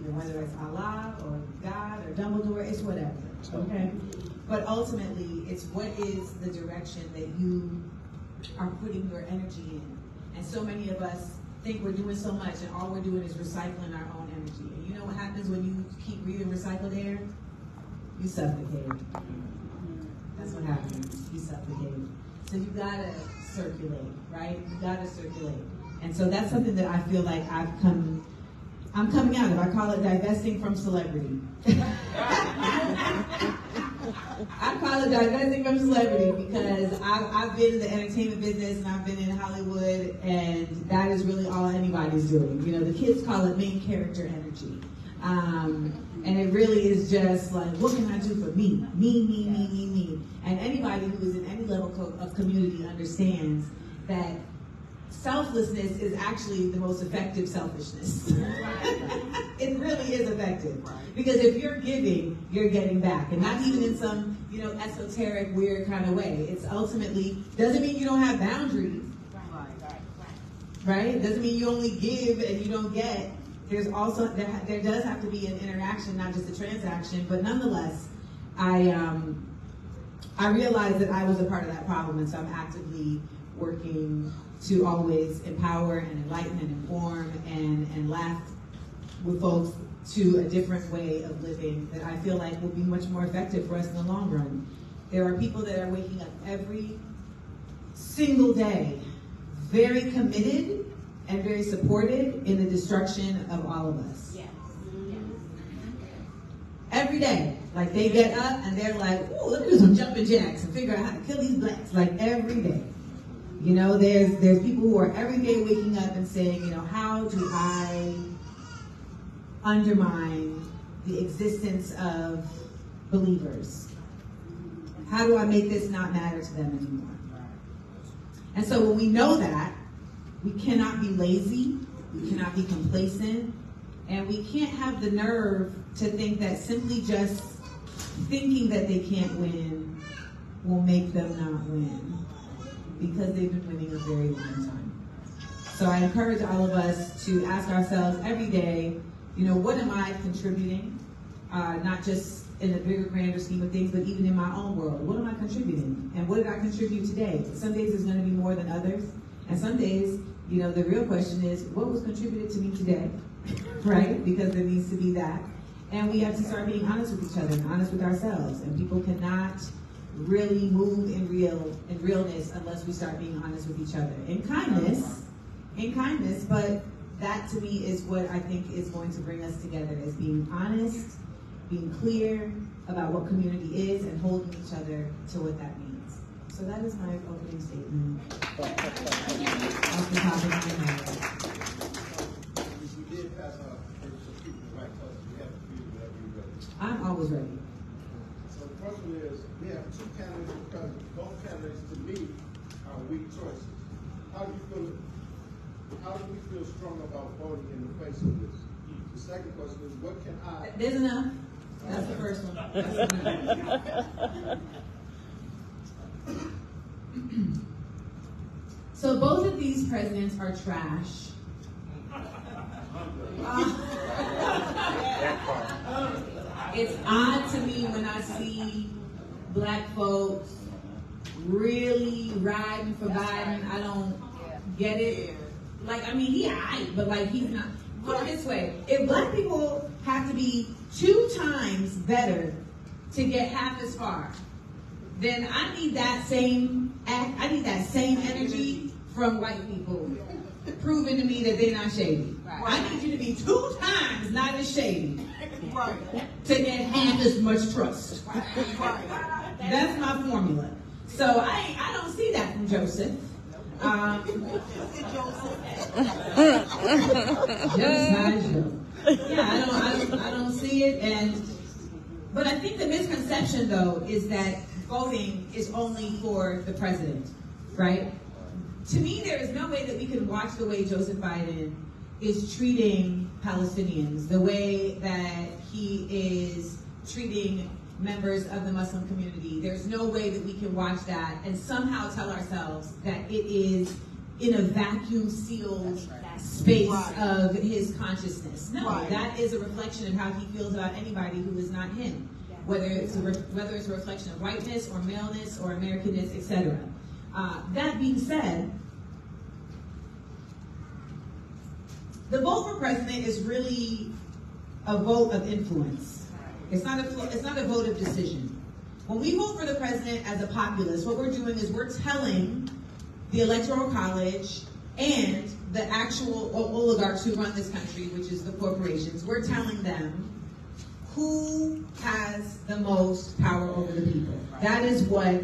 even, whether it's Allah or God or Dumbledore, it's whatever, okay? But ultimately, it's what is the direction that you are putting your energy in. And so many of us think we're doing so much, and all we're doing is recycling our own energy. And you know what happens when you keep breathing recycled air? You suffocate. That's what happens. You suffocate. So you gotta circulate, right? You gotta circulate. And so that's something that I feel like I'm coming out of. I call it divesting from celebrity. I call it divesting from celebrity because I've been in the entertainment business and I've been in Hollywood, and that is really all anybody's doing. You know, the kids call it main character energy. And it really is just like, what can I do for me? Me. And anybody who is in any level of community understands that selflessness is actually the most effective selfishness. It really is effective. Because if you're giving, you're getting back. And not even in some, esoteric, weird kind of way. It's ultimately, doesn't mean you don't have boundaries. Right? Doesn't mean you only give and you don't get. There's also, there does have to be an interaction, not just a transaction, but nonetheless, I realized that I was a part of that problem, and so I'm actively working to always empower and enlighten and inform and laugh with folks to a different way of living that I feel like will be much more effective for us in the long run. There are people that are waking up every single day very committed and very supported in the destruction of all of us. Yes. Every day. Like they get up and they're like, ooh, let me do some jumping jacks and figure out how to kill these blacks. Like every day. There's people who are every day waking up and saying, how do I undermine the existence of believers? How do I make this not matter to them anymore? And so when we know that, we cannot be lazy, we cannot be complacent, and we can't have the nerve to think that simply just thinking that they can't win will make them not win, because they've been winning a very long time. So I encourage all of us to ask ourselves every day, what am I contributing? Not just in the bigger, grander scheme of things, but even in my own world. What am I contributing? And what did I contribute today? Some days there's going to be more than others. And some days, the real question is, what was contributed to me today? Right? Because there needs to be that. And we have to start being honest with each other and honest with ourselves. And people cannot really move in realness unless we start being honest with each other. In kindness, but that to me is what I think is going to bring us together, is being honest, being clear about what community is, and holding each other to what that means. So that is my opening statement. Off the top of my head. We did pass out some people right to us. We have to be whenever you're ready. I'm always ready. So the first one is, we have two candidates for president. Both candidates, to me, are weak choices. How do we feel strong about voting in the face of this? The second question is, what can I... There's enough. That's the first one. That's enough. So both of these presidents are trash. It's odd to me when I see black folks really riding for Biden. I don't get it. He aight, but he's not. Put it this way, if black people have to be 2 times better to get half as far, then I need that same energy from white people, proving to me that they're not shady. Right. I need you to be 2 times not as shady to get half as much trust. That's my formula. So I don't see that from Joseph. I don't see it, but I think the misconception though is that voting is only for the president, right? To me, there is no way that we can watch the way Joseph Biden is treating Palestinians, the way that he is treating members of the Muslim community. There's no way that we can watch that and somehow tell ourselves that it is in a vacuum sealed space Right. of his consciousness. No, Right. that is a reflection of how he feels about anybody who is not him. Whether it's a reflection of whiteness or maleness or Americanness, etc. That being said, the vote for president is really a vote of influence. It's not a vote of decision. When we vote for the president as a populace, what we're doing is we're telling the Electoral College and the actual oligarchs who run this country, which is the corporations, we're telling them who has the most power over the people. That is what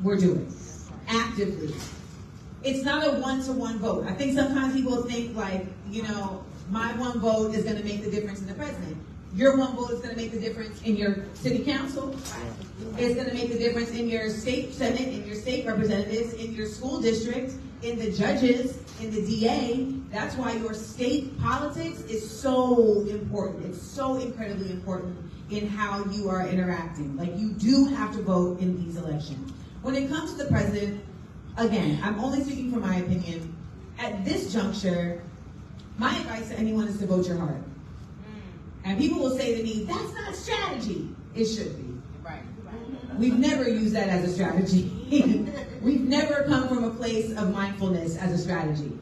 we're doing, actively. It's not a one-to-one vote. I think sometimes people think like, my one vote is going to make the difference in the president. Your one vote is going to make the difference in your city council. It's going to make the difference in your state senate, in your state representatives, in your school district, in the judges, in the DA. That's why your state politics is so important. It's so incredibly important in how you are interacting. Like, you do have to vote in these elections. When it comes to the president, again, I'm only speaking from my opinion. At this juncture, my advice to anyone is to vote your heart. And people will say to me, that's not strategy. It should be. Right. We've never used that as a strategy. We've never come from a place of mindfulness as a strategy.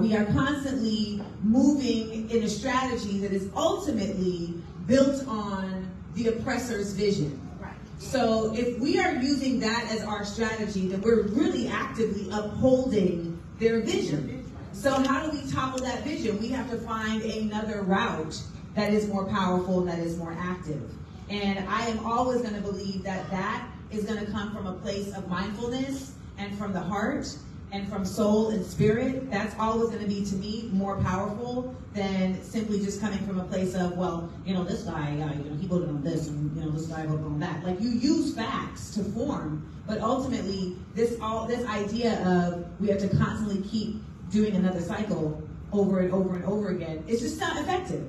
We are constantly moving in a strategy that is ultimately built on the oppressor's vision. Right. So if we are using that as our strategy, then we're really actively upholding their vision. So how do we topple that vision? We have to find another route that is more powerful, that is more active. And I am always going to believe that that is going to come from a place of mindfulness and from the heart and from soul and spirit. That's always going to be, to me, more powerful than simply just coming from a place of, well, this guy, he voted on this, and this guy voted on that. Like, you use facts to form, but ultimately, this idea of we have to constantly keep doing another cycle over and over and over again, it's just not effective.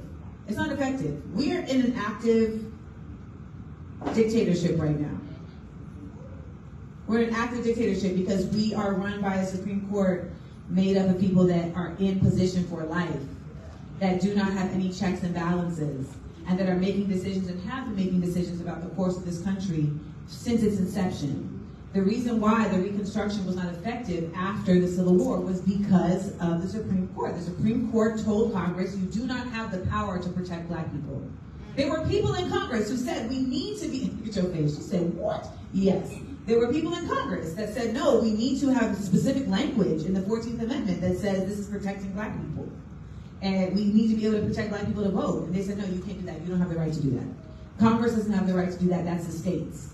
It's not effective. We are in an active dictatorship right now. We're in an active dictatorship because we are run by a Supreme Court made up of people that are in position for life, that do not have any checks and balances, and that are making decisions and have been making decisions about the course of this country since its inception. The reason why the Reconstruction was not effective after the Civil War was because of the Supreme Court. The Supreme Court told Congress, you do not have the power to protect black people. There were people in Congress who said, we need to be, look at your face, you said, what? Yes. There were people in Congress that said, no, we need to have specific language in the 14th Amendment that says this is protecting black people. And we need to be able to protect black people to vote. And they said, no, you can't do that. You don't have the right to do that. Congress doesn't have the right to do that. That's the states.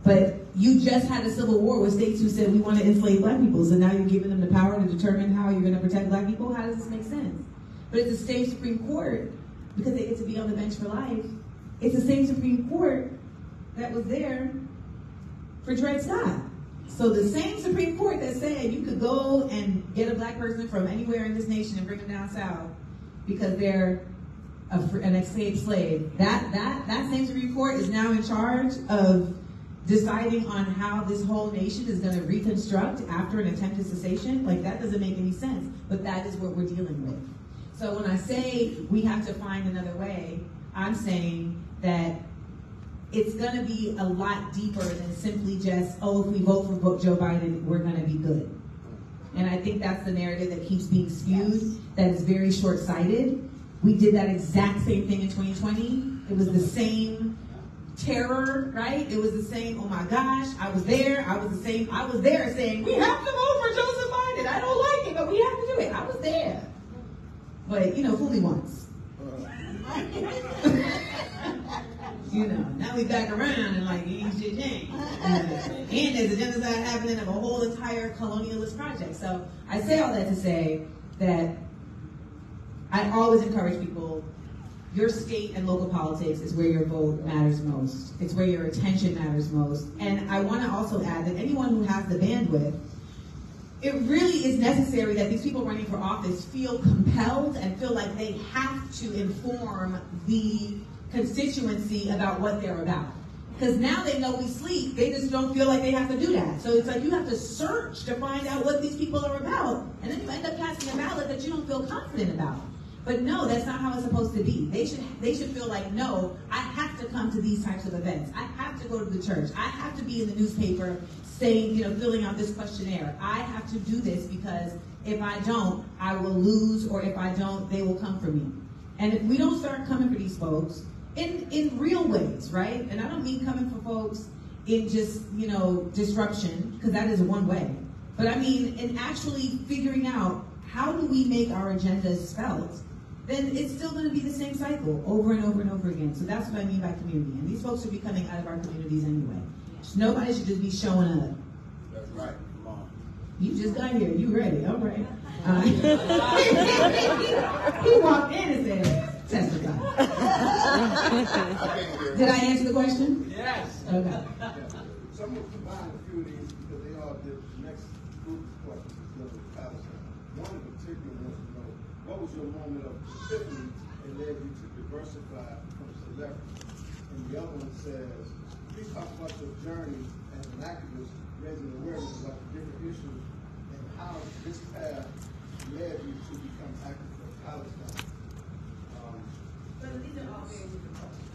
But you just had a civil war with states who said we want to enslave black people, so now you're giving them the power to determine how you're going to protect black people? How does this make sense? But it's the same Supreme Court, because they get to be on the bench for life, it's the same Supreme Court that was there for Dred Scott. So the same Supreme Court that said you could go and get a black person from anywhere in this nation and bring them down south because they're an escaped slave, that same Supreme Court is now in charge of deciding on how this whole nation is going to reconstruct after an attempted cessation. Like, that doesn't make any sense, but that is what we're dealing with. So when I say we have to find another way, I'm saying that it's going to be a lot deeper than simply just, if we vote for Joe Biden, we're going to be good. And I think that's the narrative that keeps being spewed, that is very short-sighted. We did that exact same thing in 2020. It was the same terror, right? It was the same, oh my gosh, I was there saying, we have to vote for Joseph Biden. I don't like it, but we have to do it. I was there. But, fool me once. Now we back around and like, ain't shit changed. And there's a genocide happening of a whole entire colonialist project. So I say all that to say that I always encourage people, your state and local politics is where your vote matters most. It's where your attention matters most. And I want to also add that anyone who has the bandwidth, it really is necessary that these people running for office feel compelled and feel like they have to inform the constituency about what they're about. Because now they know we sleep. They just don't feel like they have to do that. So it's like you have to search to find out what these people are about. And then you end up casting a ballot that you don't feel confident about. But no, that's not how it's supposed to be. They should feel like, no, I have to come to these types of events. I have to go to the church. I have to be in the newspaper saying, filling out this questionnaire. I have to do this because if I don't, I will lose, or if I don't, they will come for me. And if we don't start coming for these folks in real ways, right? And I don't mean coming for folks in just, disruption, because that is one way. But I mean in actually figuring out how do we make our agendas felt, then it's still going to be the same cycle over and over and over again. So that's what I mean by community. And these folks should be coming out of our communities anyway. Nobody should just be showing up. That's right. Come on. You just got here. You ready. All right. He walked in and said, testify. Did I answer the question? Yes. Okay. Yeah. So I'm going to combine a few of these because they all did the next group of questions dealing with Palestine. One in particular wants to know, what was your moment of epiphany and led you to diversify from celebrity? And the other one says, please talk about your journey as an activist, raising awareness about the different issues and how this path led you to become active for Palestine. These are all very different questions.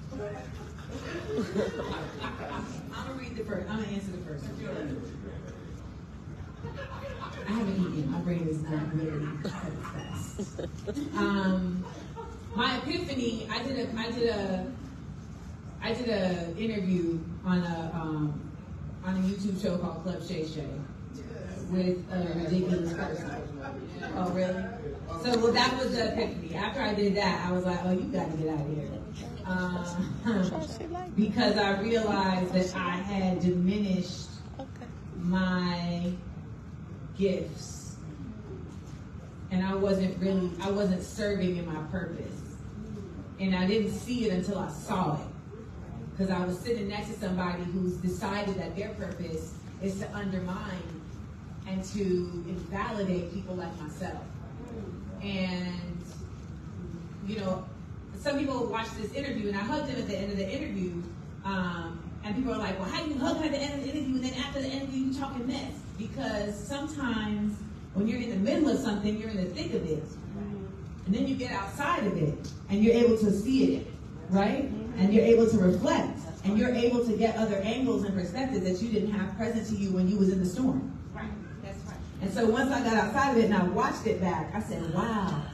I'm going to read the first. I'm going to answer the first one. I haven't eaten. My brain is not really fast. My epiphany. I did a interview on a YouTube show called Club Shay Shay with a ridiculous person. Oh, really? So, well, that was the epiphany. After I did that, I was like, oh, you got to get out of here. Because I realized that I had diminished my gifts. And I wasn't serving in my purpose. And I didn't see it until I saw it. Because I was sitting next to somebody who's decided that their purpose is to undermine and to invalidate people like myself. And, some people watched this interview, and I hugged him at the end of the interview, and people are like, well, how do you hug him at the end of the interview, and then after the interview, you talking mess? Because sometimes when you're in the middle of something, you're in the thick of it. And then you get outside of it, and you're able to see it, right? And you're able to reflect, and you're able to get other angles and perspectives that you didn't have present to you when you was in the storm. Right, that's right. And so once I got outside of it and I watched it back, I said, wow,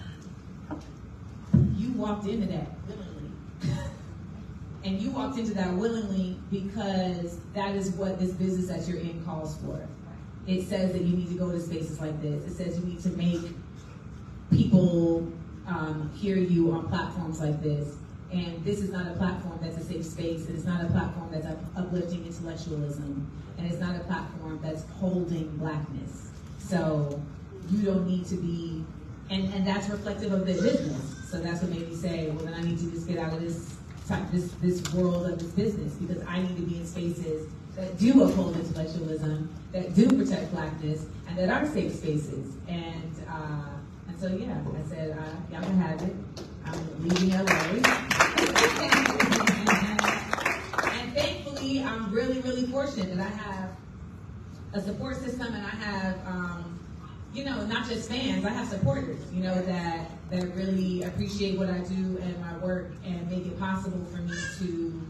you walked into that willingly. And you walked into that willingly because that is what this business that you're in calls for. It says that you need to go to spaces like this. It says you need to make people hear you on platforms like this. And this is not a platform that's a safe space. And it's not a platform that's uplifting intellectualism. And it's not a platform that's holding blackness. So you don't need to be, and that's reflective of their business. So that's what made me say, well, then I need to just get out of this world of this business, because I need to be in spaces that do uphold intellectualism, that do protect blackness, and that are safe spaces. And so yeah, I said, y'all can have it. I'm leaving LA. And thankfully, I'm really, really fortunate that I have a support system, and I have, not just fans, I have supporters, that really appreciate what I do and my work and make it possible for me to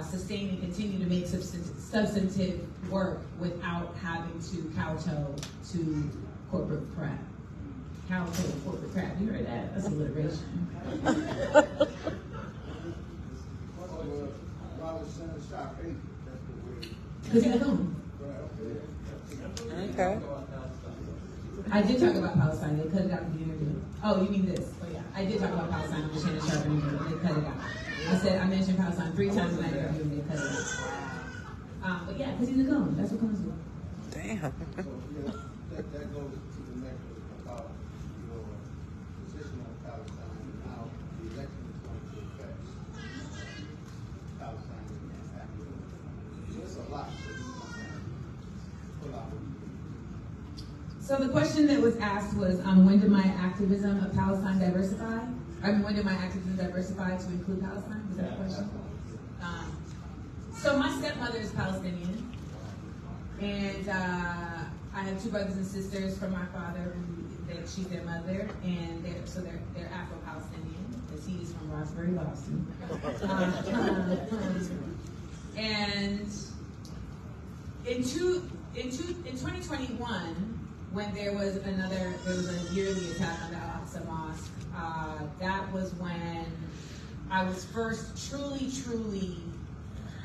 sustain and continue to make substantive work without having to kowtow to corporate crap. Kowtow to corporate crap. You heard that? That's alliteration. Because he's home. Okay. I did talk about Palestine. They cut it out of the interview. Oh, you mean this? Oh, yeah. I did talk about Palestine on the Shannon Sharp interview, and they cut it out. I mentioned Palestine 3 times in that interview, and they cut it out. But yeah, because he's a goon. That's what comes with it. Damn. So, that goes to the next about your position on Palestine and how the election is going to affect Palestine and activism. There's a lot. So the question that was asked was, when did my activism of Palestine diversify? When did my activism diversify to include Palestine? Was that the question? So my stepmother is Palestinian, and I have two brothers and sisters from my father. She's their mother, and they're Afro-Palestinian, because he's from Roxbury, Boston. And in 2021, when there was a yearly attack on the Al-Aqsa Mosque, that was when I was first truly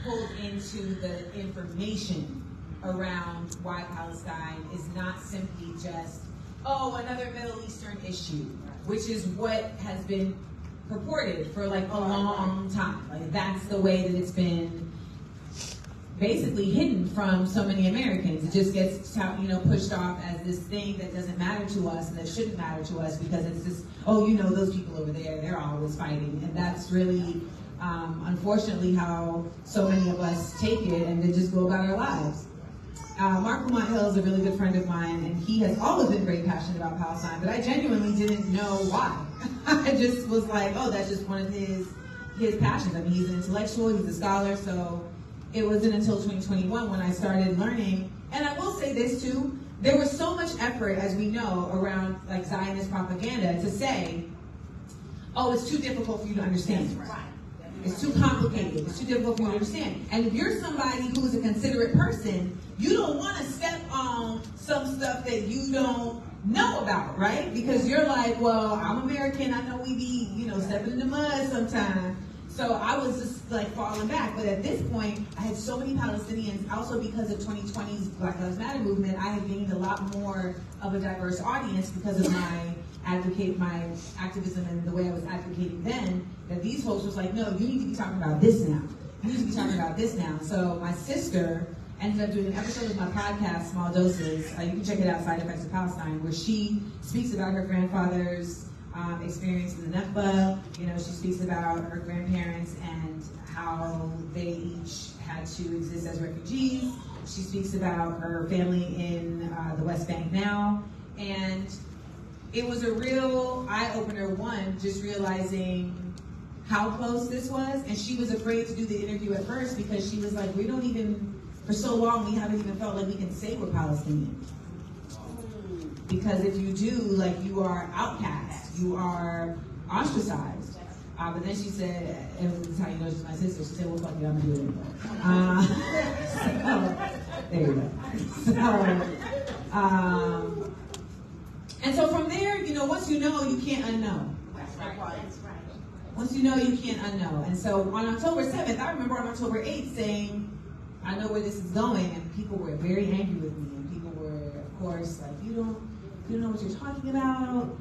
pulled into the information around why Palestine is not simply just, another Middle Eastern issue, which is what has been purported for like a long time. Like that's the way that it's been basically hidden from so many Americans. It just gets pushed off as this thing that doesn't matter to us and that shouldn't matter to us because it's just, those people over there, they're always fighting. And that's really, unfortunately, how so many of us take it and then just go about our lives. Mark Lamont Hill is a really good friend of mine, and he has always been very passionate about Palestine, but I genuinely didn't know why. I just was like, that's just one of his passions. I mean, he's an intellectual, he's a scholar, so it wasn't until 2021 when I started learning. And I will say this too, there was so much effort, as we know, around like Zionist propaganda to say, it's too difficult for you to understand. It's too complicated. It's too difficult for you to understand. And if you're somebody who is a considerate person, you don't want to step on some stuff that you don't know about, right? Because you're like, well, I'm American. I know we be, stepping in the mud sometimes. So I was just like falling back. But at this point, I had so many Palestinians, also because of 2020's Black Lives Matter movement, I had gained a lot more of a diverse audience because of my activism and the way I was advocating then, that these folks was like, no, you need to be talking about this now. You need to be talking about this now. So my sister ended up doing an episode of my podcast, Small Doses. You can check it out, Side Effects of Palestine, where she speaks about her grandfather's experience in the Nakba. She speaks about her grandparents and how they each had to exist as refugees. She speaks about her family in the West Bank now. And it was a real eye-opener, one, just realizing how close this was. And she was afraid to do the interview at first because she was like, for so long, we haven't even felt like we can say we're Palestinian. Because if you do, you are outcast, you are ostracized. But then she said, and this is how you know she's my sister, she said, well, fuck you, I'm gonna do it anyway. There you go. And so from there, once you know, you can't unknow. Once you know, you can't unknow. And so on October 7th, I remember on October 8th saying, I know where this is going, and people were very angry with me, and people were, of course, like, you don't know what you're talking about.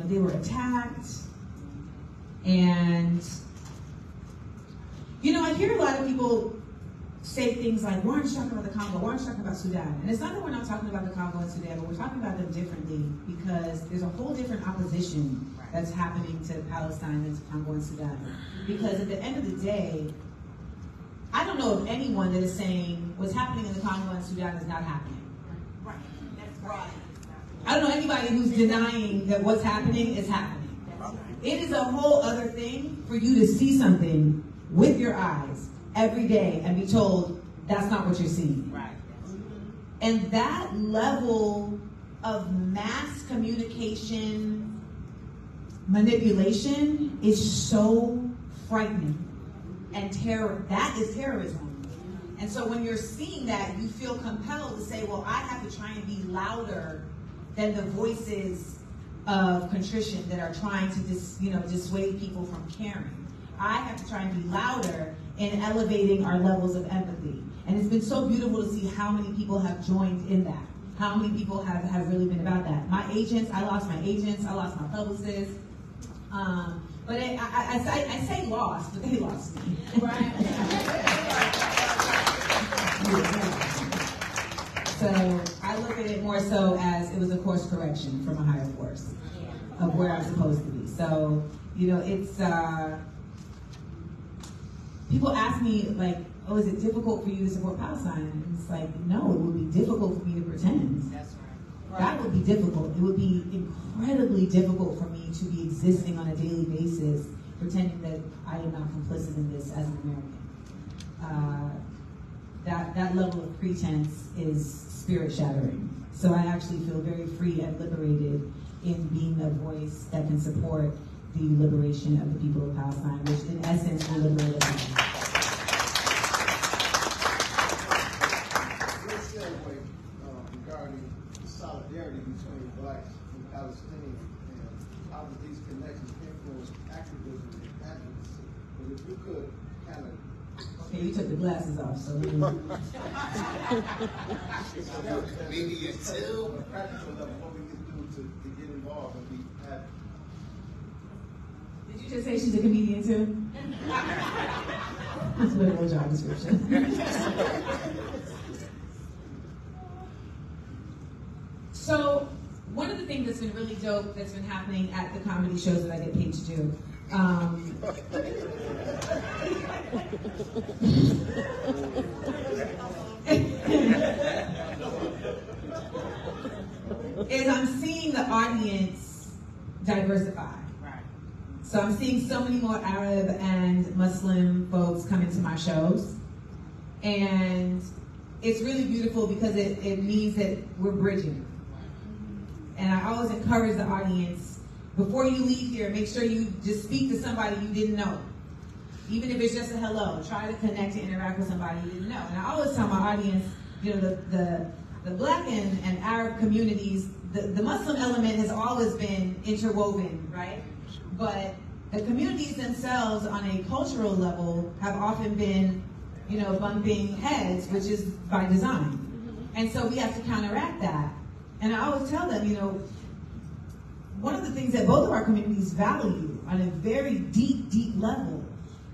They were attacked. And, I hear a lot of people say things like, why aren't you talking about the Congo? Why aren't you talking about Sudan? And it's not that we're not talking about the Congo and Sudan, but we're talking about them differently because there's a whole different opposition that's happening to Palestine than to Congo and Sudan. Because at the end of the day, I don't know of anyone that is saying what's happening in the Congo and Sudan is not happening. Right. That's right. I don't know anybody who's denying that what's happening is happening. It is a whole other thing for you to see something with your eyes every day and be told that's not what you're seeing. Right. And that level of mass communication manipulation is so frightening. And that is terrorism. And so when you're seeing that, you feel compelled to say, well, I have to try and be louder than the voices of contrition that are trying to dissuade people from caring. I have to try and be louder in elevating our levels of empathy. And it's been so beautiful to see how many people have joined in that. How many people have really been about that. I lost my agents, I lost my publicists. But I say lost, but they lost me. Right? So I look at it more so as it was a course correction from a higher force of where I'm supposed to be. So, it's, people ask me like, oh, is it difficult for you to support Palestine? And it's like, no, it would be difficult for me to pretend. That's right. That would be difficult. It would be incredibly difficult for me to be existing on a daily basis pretending that I am not complicit in this as an American. That level of pretense is spirit shattering. So I actually feel very free and liberated in being a voice that can support the liberation of the people of Palestine, which in essence will liberate us. Let's segue regarding the solidarity between blacks and Palestinians, and how do these connections influence activism and advocacy? But if you could kind of Okay, you took the glasses off, so let me... comedian too. On a practical level, what we can do to get involved and be advocates. Did you just say she's a comedian too? That's a literal job description. So, one of the things that's been really dope that's been happening at the comedy shows that I get paid to do, is I'm seeing the audience diversify. So I'm seeing so many more Arab and Muslim folks come into my shows. And it's really beautiful because it means that we're bridging. And I always encourage the audience, before you leave here, make sure you just speak to somebody you didn't know. Even if it's just a hello, try to connect and interact with somebody you didn't know. And I always tell my audience, you know, the black and Arab communities, the Muslim element has always been interwoven, right? But the communities themselves on a cultural level have often been, you know, bumping heads, which is by design. And so we have to counteract that. And I always tell them, you know, one of the things that both of our communities value on a very deep, deep level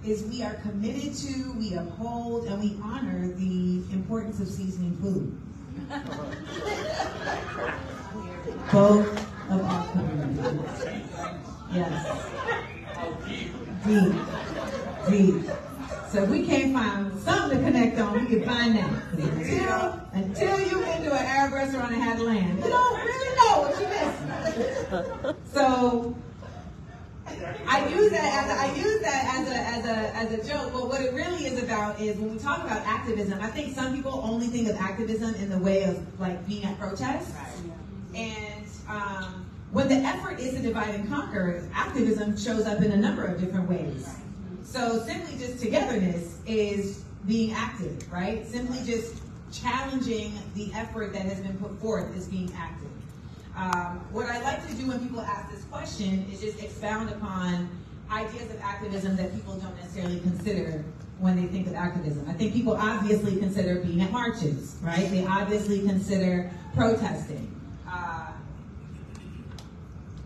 is we are committed to, we uphold, and we honor the importance of seasoning food. Both of our communities. Yes. Deep. So if we can't find something to connect on, we can find that. Until you went to an Arab restaurant and had lamb, you don't really know what you're missing. So I use that as a joke, but what it really is about is when we talk about activism, I think some people only think of activism in the way of like being at protests. And when the effort is to divide and conquer, activism shows up in a number of different ways. So simply just togetherness is being active, right? Simply just challenging the effort that has been put forth is being active. What I like to do when people ask this question is just expound upon ideas of activism that people don't necessarily consider when they think of activism. I think people obviously consider being at marches, right? They obviously consider protesting.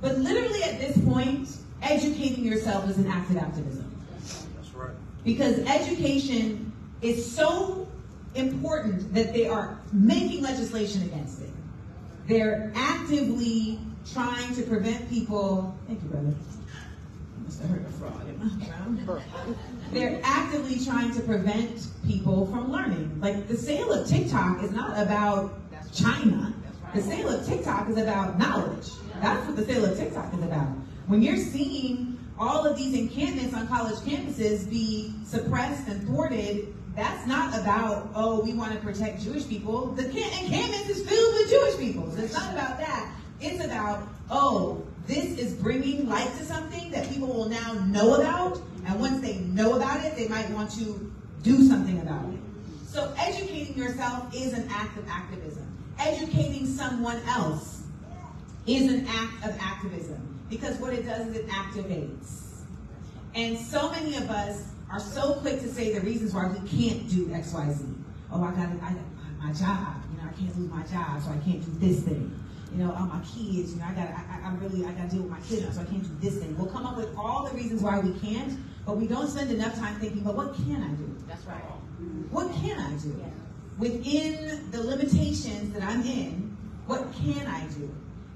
But literally at this point, educating yourself is an act of activism. That's right. Because education is so important that they are making legislation against it. They're actively trying to prevent people, thank you, brother. I must have heard a frog in my background. They're actively trying to prevent people from learning. Like the sale of TikTok is not about China. The sale of TikTok is about knowledge. That's what the sale of TikTok is about. When you're seeing all of these encampments on college campuses be suppressed and thwarted, that's not about, oh, we want to protect Jewish people. The encampments is filled with Jewish people. So it's not about that. It's about, oh, this is bringing light to something that people will now know about. And once they know about it, they might want to do something about it. So educating yourself is an act of activism. Educating someone else is an act of activism, because what it does is it activates. And so many of us are so quick to say the reasons why we can't do X, Y, Z. Oh, I got my job. You know, I can't lose my job, so I can't do this thing. You know, oh, my kids. You know, I got to deal with my kids, so I can't do this thing. We'll come up with all the reasons why we can't, but we don't spend enough time thinking, but what can I do? That's right. What can I do? Yeah. Within the limitations that I'm in, what can I do?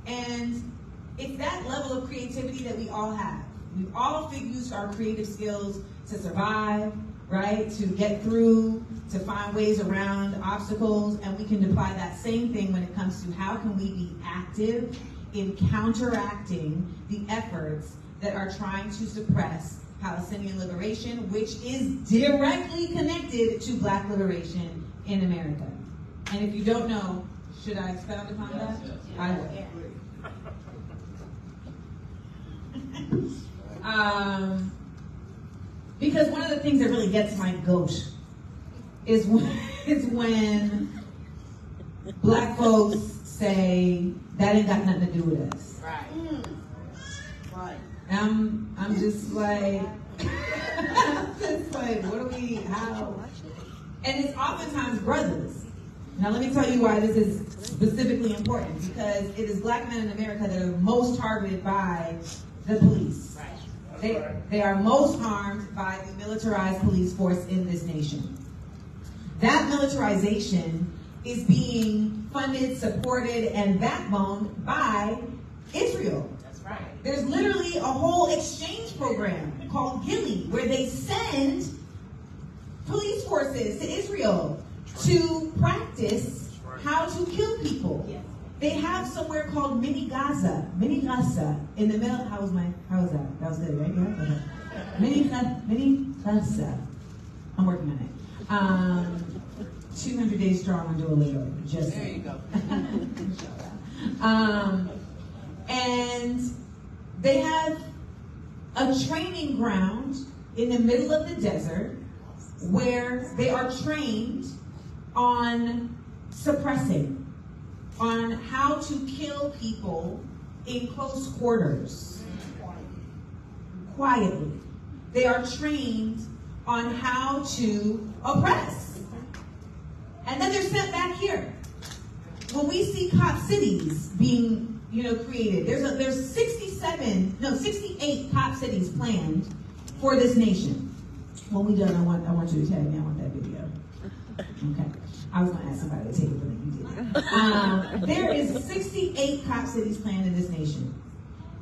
And it's that level of creativity that we all have. We've all used our creative skills to survive, right? To get through, to find ways around obstacles, and we can apply that same thing when it comes to how can we be active in counteracting the efforts that are trying to suppress Palestinian liberation, which is directly connected to Black liberation in America. And if you don't know, should I expound upon that? Yes. I will. Because one of the things that really gets my goat is when Black folks say that ain't got nothing to do with us. Right. Right. I'm just like, what do we, how? And it's oftentimes brothers. Now let me tell you why this is specifically important, because it is Black men in America that are most targeted by the police. They are most harmed by the militarized police force in this nation. That militarization is being funded, supported, and backboned by Israel. That's right. There's literally a whole exchange program called Gilly, where they send police forces to Israel to practice how to kill people. Yes. They have somewhere called Mini Gaza in the middle. How was that? That was good, right? Yeah. Okay. Mini Gaza. I'm working on it. 200 days strong on Duolingo. Just There you go. And they have a training ground in the middle of the desert where they are trained on suppressing, on how to kill people in close quarters, quietly. They are trained on how to oppress. And then they're sent back here. When we see cop cities being, created, there's 68 cop cities planned for this nation. When we done, I want you to tag me. I want that video. Okay. I was going to ask somebody to take it, but then you did. There is 68 cop cities planned in this nation.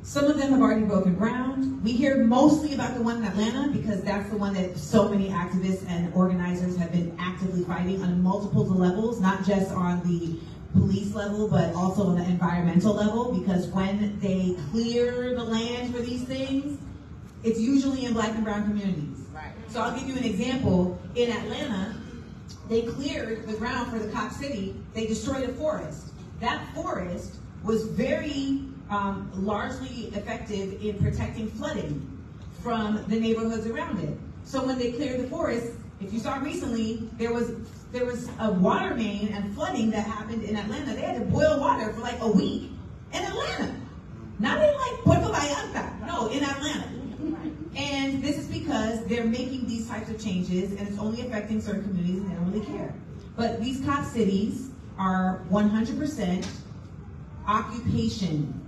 Some of them have already broken ground. We hear mostly about the one in Atlanta because that's the one that so many activists and organizers have been actively fighting on multiple levels, not just on the police level, but also on the environmental level, because when they clear the land for these things, it's usually in Black and brown communities. Right. So I'll give you an example. In Atlanta, they cleared the ground for the cop city. They destroyed a forest. That forest was very largely effective in protecting flooding from the neighborhoods around it. So when they cleared the forest, if you saw recently, there was a water main and flooding that happened in Atlanta. They had to boil water for like a week in Atlanta. Not in like Puerto Vallarta. No, in Atlanta. And this is because they're making these types of changes and it's only affecting certain communities and they don't really care. But these cop cities are 100% occupation.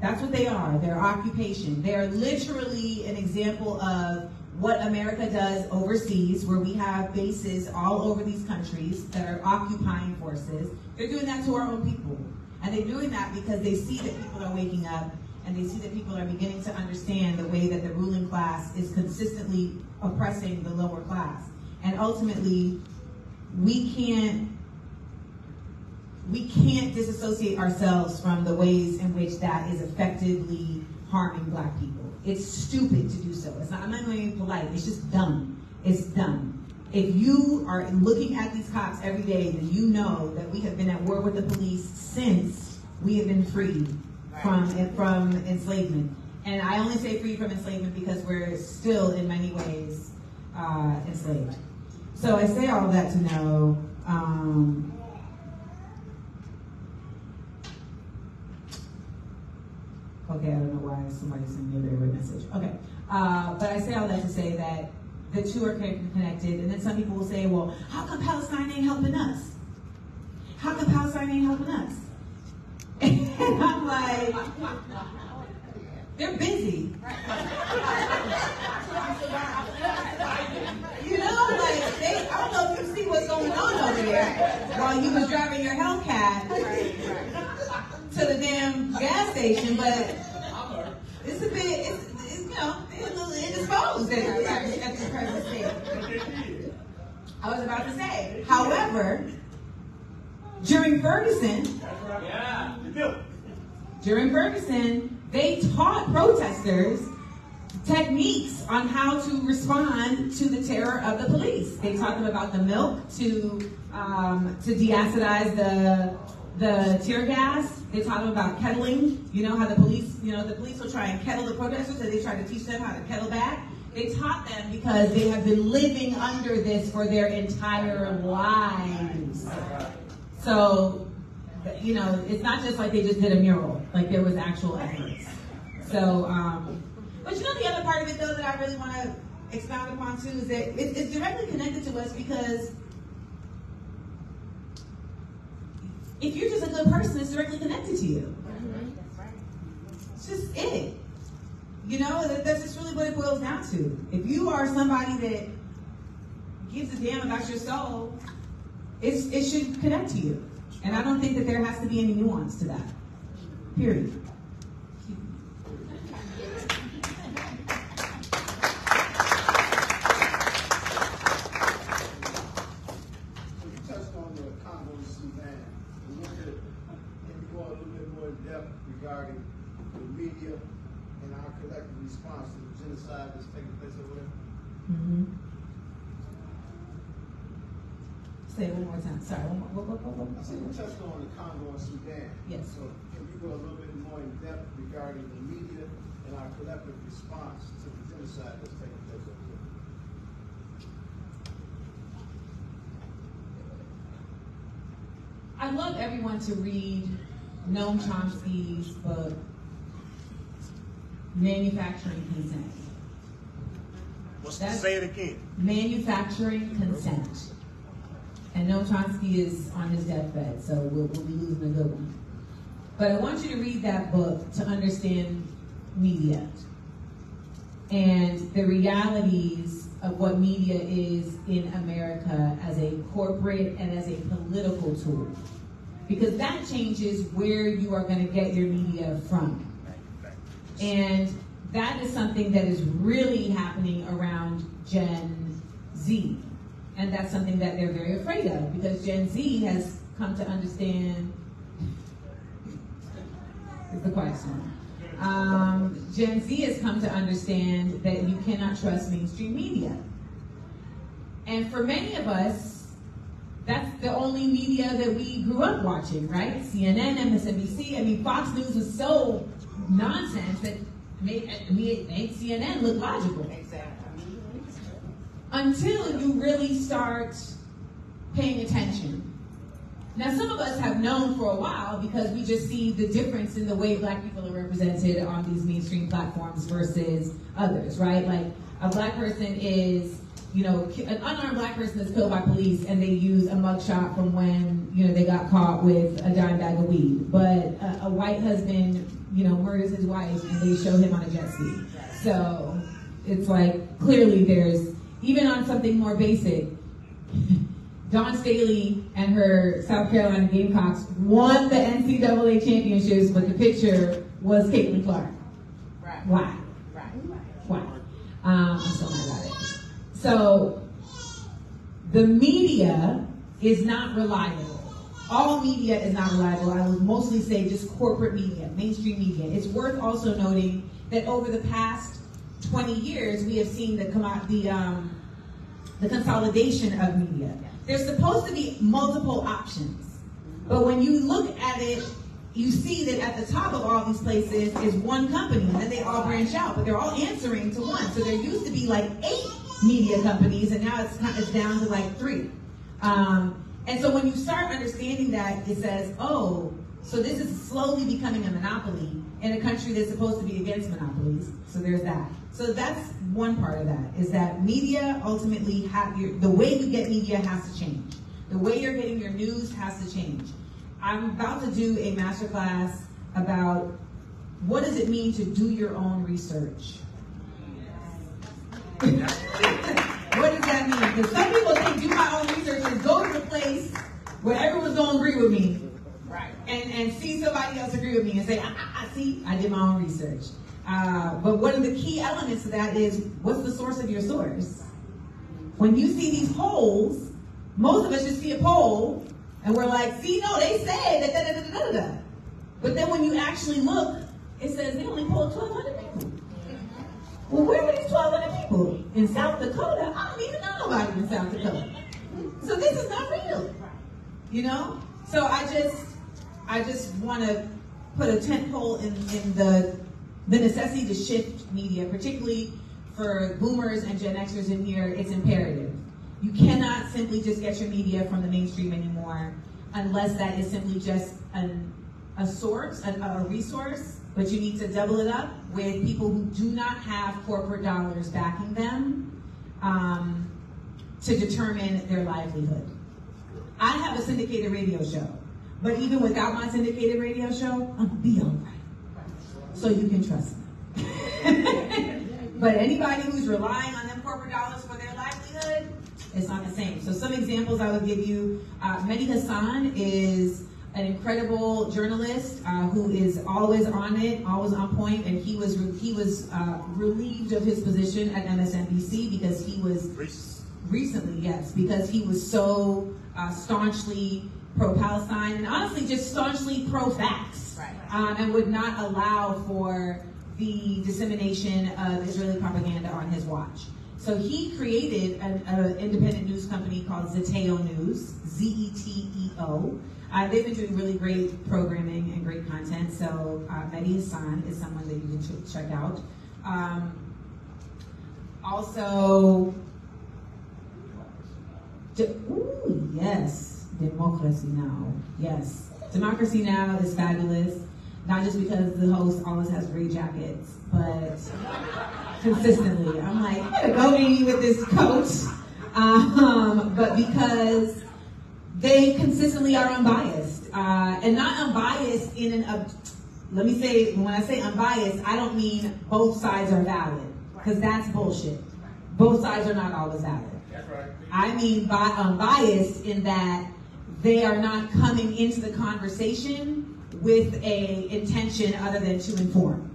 That's what they are. They're occupation. They're literally an example of what America does overseas, where we have bases all over these countries that are occupying forces. They're doing that to our own people. And they're doing that because they see that people are waking up and they see that people are beginning to understand the way that the ruling class is consistently oppressing the lower class. And ultimately, we can't disassociate ourselves from the ways in which that is effectively harming Black people. It's stupid to do so. I'm not going to be polite. It's just dumb. It's dumb. If you are looking at these cops every day, then you know that we have been at war with the police since we have been freed from enslavement. And I only say free from enslavement because we're still in many ways enslaved. So I say all of that to know okay, I don't know why somebody sent me a very weird message. Okay, but I say all that to say that the two are connected, and then some people will say, well, how come Palestine ain't helping us? How come Palestine ain't helping us? And I'm like, they're busy. I don't know if you see what's going on over there while you was driving your Hellcat to the damn gas station, but it's a bit, it's a little indisposed at the present state. I was about to say, however, during Ferguson, they taught protesters techniques on how to respond to the terror of the police. They taught them about the milk to deacidize the tear gas. They taught them about kettling. You know how the police will try and kettle the protesters, and they try to teach them how to kettle back. They taught them because they have been living under this for their entire lives. So, it's not just like they just did a mural. Like, there was actual efforts. So, but the other part of it, though, that I really want to expound upon, too, is that it's directly connected to us because if you're just a good person, it's directly connected to you. It's just it. That's just really what it boils down to. If you are somebody that gives a damn about your soul, it should connect to you. And I don't think that there has to be any nuance to that. Period. Regarding the media and our collective response to the genocide that's taking place over there? Mm-hmm. Say it one more time. Sorry. What? I said we touched on the Congo and Sudan. Yes. So can you go a little bit more in depth regarding the media and our collective response to the genocide that's taking place over there? I'd love everyone to read Noam Chomsky's book, Manufacturing Consent. Say it again. Manufacturing Consent. And Noam Chomsky is on his deathbed, so we'll be losing a good one. But I want you to read that book to understand media and the realities of what media is in America as a corporate and as a political tool. Because that changes where you are going to get your media from. And that is something that is really happening around Gen Z. And that's something that they're very afraid of, because Gen Z has come to understand, it's the quiet storm. Gen Z has come to understand that you cannot trust mainstream media. And for many of us, that's the only media that we grew up watching, right? CNN, MSNBC. I mean, Fox News was so nonsense that made CNN look logical. Exactly. Until you really start paying attention. Now, some of us have known for a while because we just see the difference in the way Black people are represented on these mainstream platforms versus others, right? Like, a Black person is, an unarmed Black person is killed by police and they use a mugshot from when, they got caught with a dime bag of weed. But a white husband, murders his wife and they show him on a jet ski. So it's like, clearly there's, even on something more basic, Dawn Staley and her South Carolina Gamecocks won the NCAA championships, but the picture was Caitlin Clark. Right. Why? Right. Why? I'm still mad about it. So, the media is not reliable. All media is not reliable. I would mostly say just corporate media, mainstream media. It's worth also noting that over the past 20 years, we have seen the consolidation of media. There's supposed to be multiple options. But when you look at it, you see that at the top of all these places is one company, and then they all branch out, but they're all answering to one. So there used to be like 8 media companies, and now it's down to like 3. And so when you start understanding that, it says, oh, so this is slowly becoming a monopoly in a country that's supposed to be against monopolies. So there's that. So that's one part of that, is that media ultimately, the way you get media has to change. The way you're getting your news has to change. I'm about to do a masterclass about what does it mean to do your own research. What does that mean? Because some people think do my own research is go to the place where everyone's going to agree with me, right? And see somebody else agree with me and say, see, I did my own research. But one of the key elements of that is, what's the source of your source? When you see these polls, most of us just see a poll and we're like, see, no, they say that, da-da-da-da-da-da. But then when you actually look it says they only pulled 1,200 people. Well, where were these 1,200 people? In South Dakota? I don't even know nobody in South Dakota. So this is not real, you know? So I just want to put a tent pole in the necessity to shift media, particularly for boomers and Gen Xers in here. It's imperative. You cannot simply just get your media from the mainstream anymore unless that is simply just a source, a resource, but you need to double it up with people who do not have corporate dollars backing them to determine their livelihood. I have a syndicated radio show, but even without my syndicated radio show, I'm gonna be all right. So you can trust me. But anybody who's relying on them corporate dollars for their livelihood, it's not the same. So some examples I would give you, Mehdi Hassan is an incredible journalist who is always on it, always on point, and he was relieved of his position at MSNBC because he was recently, yes, because he was so staunchly pro-Palestine and honestly just staunchly pro-facts, and would not allow for the dissemination of Israeli propaganda on his watch. So he created an independent news company called Zeteo News, Zeteo. They've been doing really great programming and great content. So Mehdi Hassan is someone that you can check out. Also, yes, Democracy Now. Yes, Democracy Now is fabulous. Not just because the host always has great jackets, but consistently. I'm like, I'm gonna go to you with this coat, but because they consistently are unbiased, and not unbiased in let me say, when I say unbiased, I don't mean both sides are valid, because that's bullshit. Both sides are not always valid. That's right. I mean by unbiased in that they are not coming into the conversation with a intention other than to inform.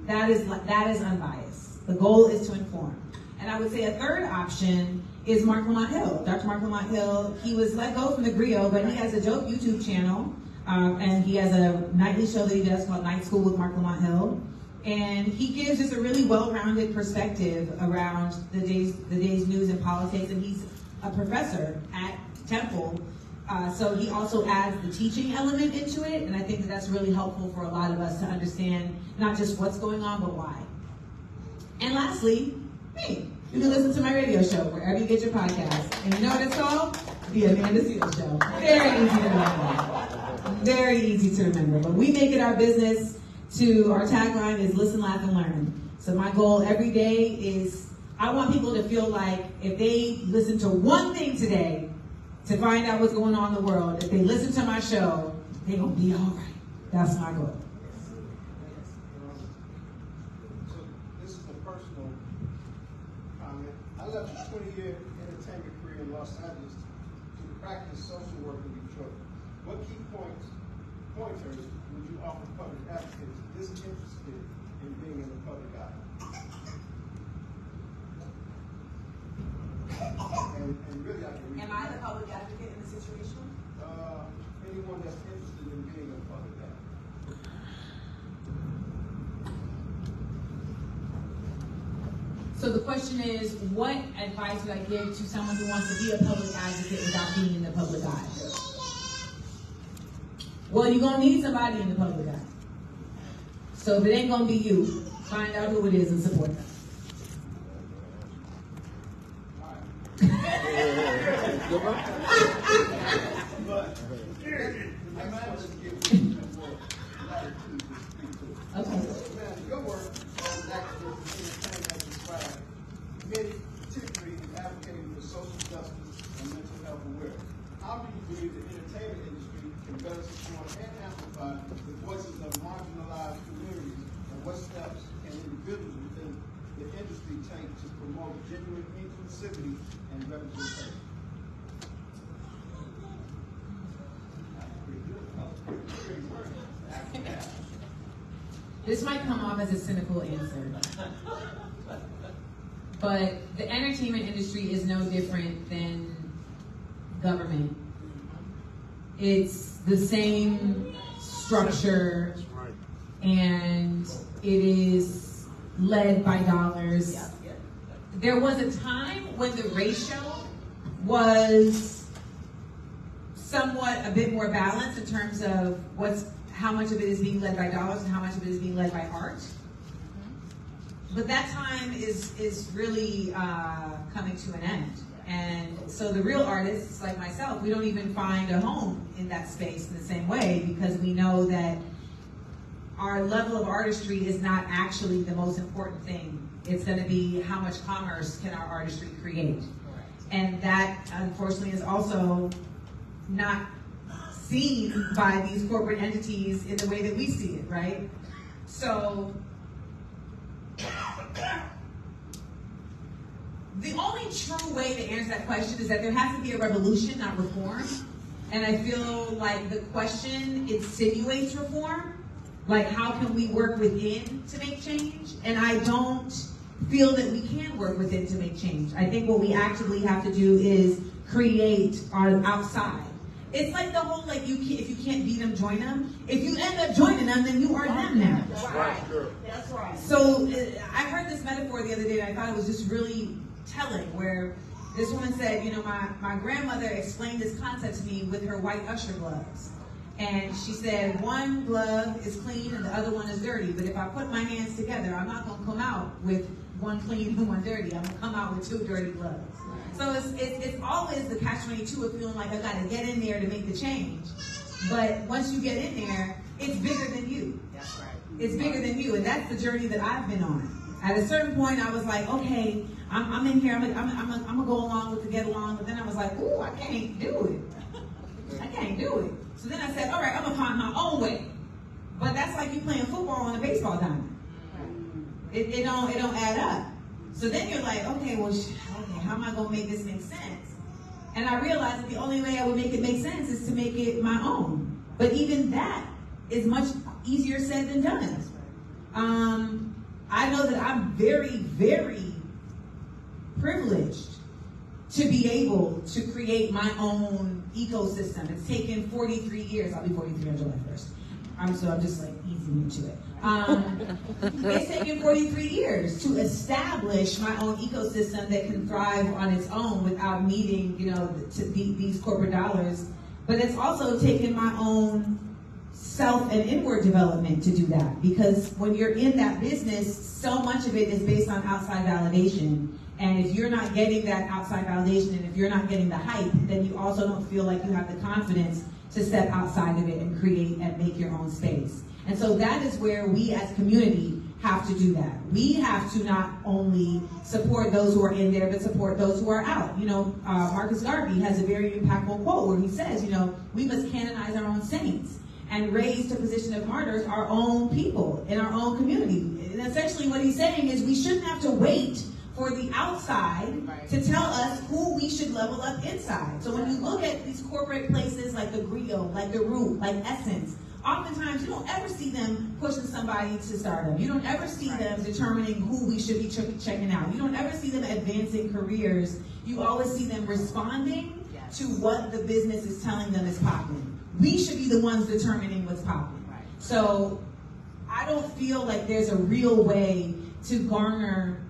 That is unbiased. The goal is to inform. And I would say a third option is Mark Lamont Hill. Dr. Mark Lamont Hill, he was let go from the Griot, but he has a dope YouTube channel, and he has a nightly show that he does called Night School with Mark Lamont Hill. And he gives us a really well-rounded perspective around the day's news and politics, and he's a professor at Temple. So he also adds the teaching element into it, and I think that that's really helpful for a lot of us to understand not just what's going on, but why. And lastly, me. You can listen to my radio show wherever you get your podcast. And you know what it's called? The Amanda Seales Show. Very easy to remember. Very easy to remember. But we make it our business our tagline is listen, laugh, and learn. So my goal every day is I want people to feel like if they listen to one thing today, to find out what's going on in the world, if they listen to my show, they're going to be all right. That's my goal. So this is a personal comment. I left a 20-year entertainment career in Los Angeles to practice social work in Detroit. What key pointers would you offer public advocates disinterested in being in the public eye? And really, I can read. Am I the public advocate in the situation? Anyone that's interested in being a public advocate. So the question is, what advice would I give to someone who wants to be a public advocate without being in the public eye? Well, you're going to need somebody in the public eye. So if it ain't going to be you, find out who it is and support them. Okay. Your work as activism and entertainment has inspired many, particularly advocating for social justice and mental health awareness. How do you believe the entertainment industry can better support and amplify the voices of marginalized communities, and what steps can individuals within the industry take to promote genuine inclusivity and representation? This might come off as a cynical answer, but the entertainment industry is no different than government. It's the same structure and it is led by dollars. Yeah, yeah. There was a time when the ratio was somewhat a bit more balanced in terms of how much of it is being led by dollars and how much of it is being led by art. But that time is really coming to an end. And so the real artists, like myself, we don't even find a home in that space in the same way, because we know that our level of artistry is not actually the most important thing. It's going to be how much commerce can our artistry create. And that, unfortunately, is also not seen by these corporate entities in the way that we see it, right? So the only true way to answer that question is that there has to be a revolution, not reform. And I feel like the question insinuates reform. Like, how can we work within to make change? And I don't feel that we can work within to make change. I think what we actively have to do is create our outside. It's like the whole, like, if you can't beat them, join them. If you end up joining them, then you are them now. That's right. That's right. So I heard this metaphor the other day, and I thought it was just really telling, where this woman said, you know, my grandmother explained this concept to me with her white usher gloves. And she said, one glove is clean and the other one is dirty. But if I put my hands together, I'm not going to come out with one clean and one dirty. I'm going to come out with two dirty gloves. So it's always the catch-22 of feeling like I got to get in there to make the change. But once you get in there, it's bigger than you. That's right. It's bigger than you, and that's the journey that I've been on. At a certain point, I was like, okay, I'm in here. I'm gonna go along with the get along. But then I was like, ooh, I can't do it. I can't do it. So then I said, all right, I'm gonna find my own way. But that's like you playing football on a baseball diamond. It don't add up. So then you're like, okay, well, how am I gonna make this make sense? And I realized that the only way I would make it make sense is to make it my own. But even that is much easier said than done. I know that I'm very, very privileged to be able to create my own ecosystem. It's taken 43 years. I'll be 43 on July 1st. I'm just like easing into it. It's taken 43 years to establish my own ecosystem that can thrive on its own without needing, these corporate dollars. But it's also taken my own self and inward development to do that, because when you're in that business, so much of it is based on outside validation. And if you're not getting that outside validation, and if you're not getting the hype, then you also don't feel like you have the confidence to step outside of it and create and make your own space. And so that is where we as community have to do that. We have to not only support those who are in there, but support those who are out. Marcus Garvey has a very impactful quote where he says, we must canonize our own saints and raise to position of martyrs our own people in our own community. And essentially what he's saying is we shouldn't have to wait for the outside to tell us who we should level up inside. So when you look at these corporate places like the Griot, like the Root, like Essence, oftentimes you don't ever see them pushing somebody to stardom. You don't ever see them determining who we should be checking out. You don't ever see them advancing careers. You always see them responding to what the business is telling them is popping. We should be the ones determining what's popping. So I don't feel like there's a real way to garner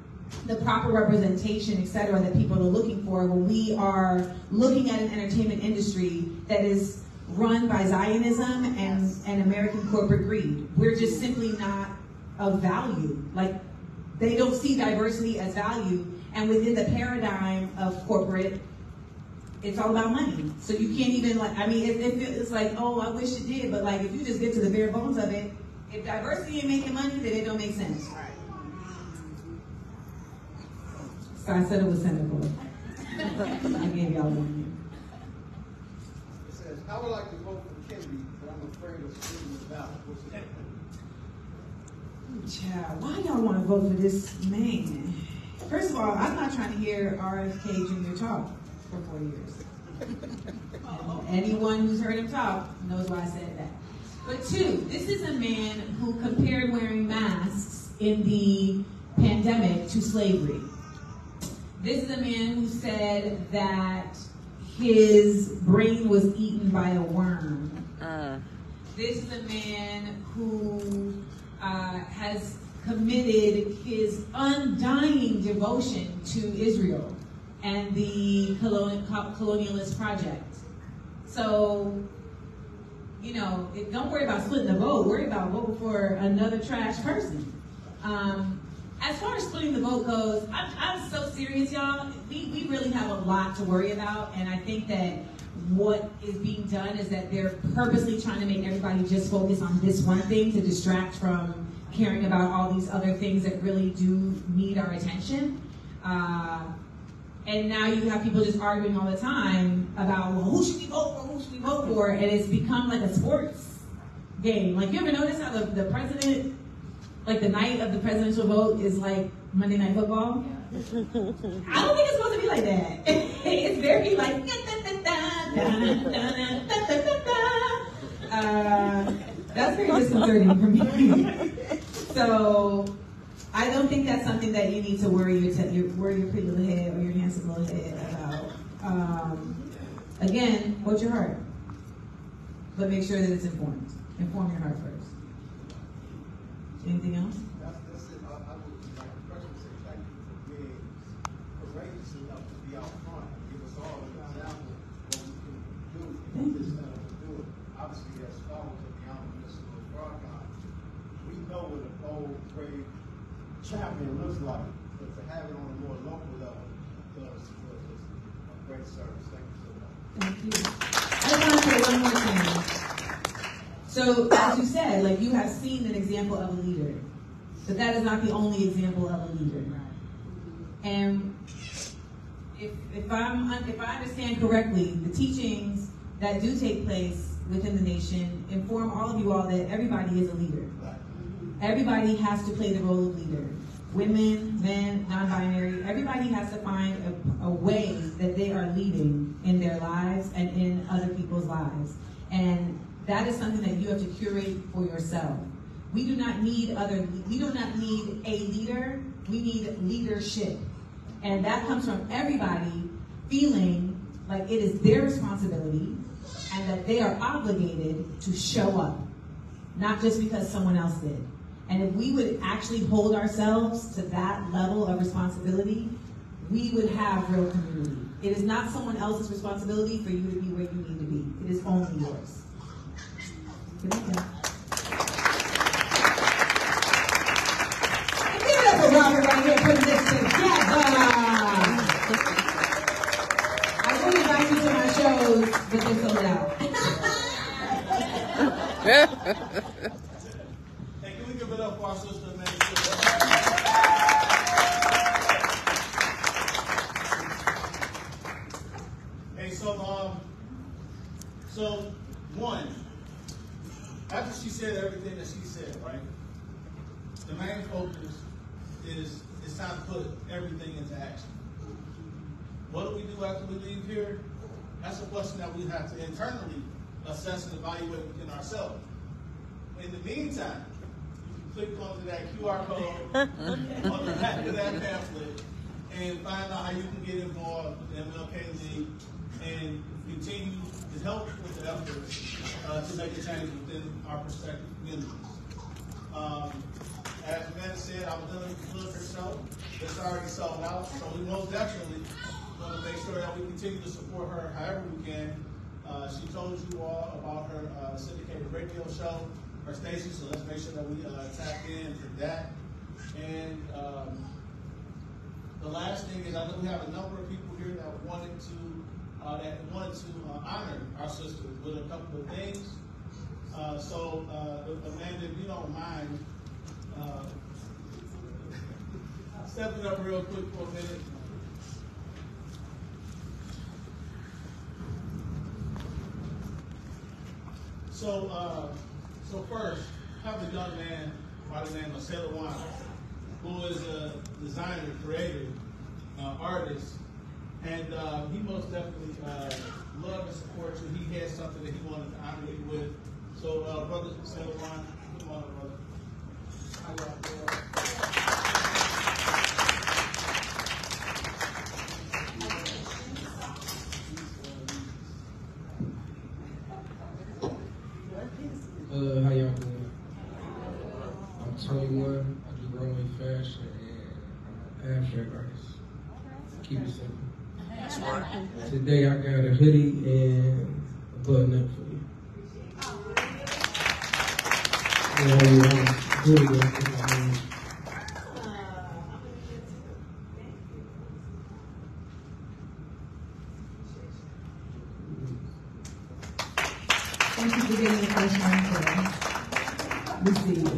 the proper representation, et cetera, that people are looking for when we are looking at an entertainment industry that is run by Zionism and American corporate greed. We're just simply not of value. Like, they don't see diversity as value, and within the paradigm of corporate, it's all about money. So you can't even, it's like, oh, I wish it did, but like, if you just get to the bare bones of it, if diversity ain't making money, then it don't make sense. So I said it was cynical. I gave y'all one. It says, I would like to vote for Kennedy, but I'm afraid of speaking the ballot. What's the Child, why y'all want to vote for this man? First of all, I'm not trying to hear RFK Jr. talk for 4 years. Anyone who's heard him talk knows why I said that. But two, this is a man who compared wearing masks in the pandemic to slavery. This is a man who said that his brain was eaten by a worm. This is a man who has committed his undying devotion to Israel and the colonialist project. So, you know, don't worry about splitting the vote. Worry about voting for another trash person. As far as splitting the vote goes, I'm so serious, y'all. We really have a lot to worry about, and I think that what is being done is that they're purposely trying to make everybody just focus on this one thing to distract from caring about all these other things that really do need our attention. And now you have people just arguing all the time about, well, who should we vote for, who should we vote for? And it's become like a sports game. Like, you ever notice how the president, like the night of the presidential vote is like Monday Night Football? I don't think it's supposed to be like that. It's very like, that's very disconcerting for me. So I don't think that's something that you need to worry your pretty little head or your handsome little head about. Again, hold your heart, but make sure that it's informed. Inform your heart first. Anything else? That's it. I would like the person to say thank you for being courageous enough to be out front and give us all an example of what we can do if we just to do it. Obviously, as followers of the Honorable Mr. Farrakhan, we know what a bold, brave champion looks like, but to have it on a more local level does a great service. Thank you so much. Thank you. I just want to say one more thing. So, as you said, like, you have seen an example of a leader, but that is not the only example of a leader. And if I understand correctly, the teachings that do take place within the nation inform all of you all that everybody is a leader. Everybody has to play the role of leader. Women, men, non-binary, everybody has to find a way that they are leading in their lives and in other people's lives. And that is something that you have to curate for yourself. We do not need a leader, we need leadership. And that comes from everybody feeling like it is their responsibility and that they are obligated to show up, not just because someone else did. And if we would actually hold ourselves to that level of responsibility, we would have real community. It is not someone else's responsibility for you to be where you need to be. It is only yours. Give it up. And give it up for Robert right here putting this together. I would invite you to my shows, but they're sold out. Hey, can we give it up for our sister, man? Hey, so one, after she said everything that she said, right? The main focus is it's time to put everything into action. What do we do after we leave here? That's a question that we have to internally assess and evaluate within ourselves. In the meantime, you can click onto that QR code on the back of that pamphlet and find out how you can get involved with the MLK League and continue to help with the efforts to make a change within our prospective communities. As Amanda said, our delivery show is already sold out, so we most definitely want to make sure that we continue to support her however we can. She told you all about her syndicated radio show, her station, so let's make sure that we tap in for that. And the last thing is, I know we have a number of people here that wanted to honor our sister with a couple of things. So Amanda, if you don't mind, stepping up real quick for a minute. So first, I have a young man by the name of Sailor Wine, who is a designer, creator, artist, and he most definitely love and support you. He had something that he wanted to honor you with. So, brother Sailor Wine, come on, brother. How y'all doing? How y'all doing? I'm Christ. Keep it simple. That's right. Today I got a hoodie and a button up for you. Thank you for getting the first one today. We see you.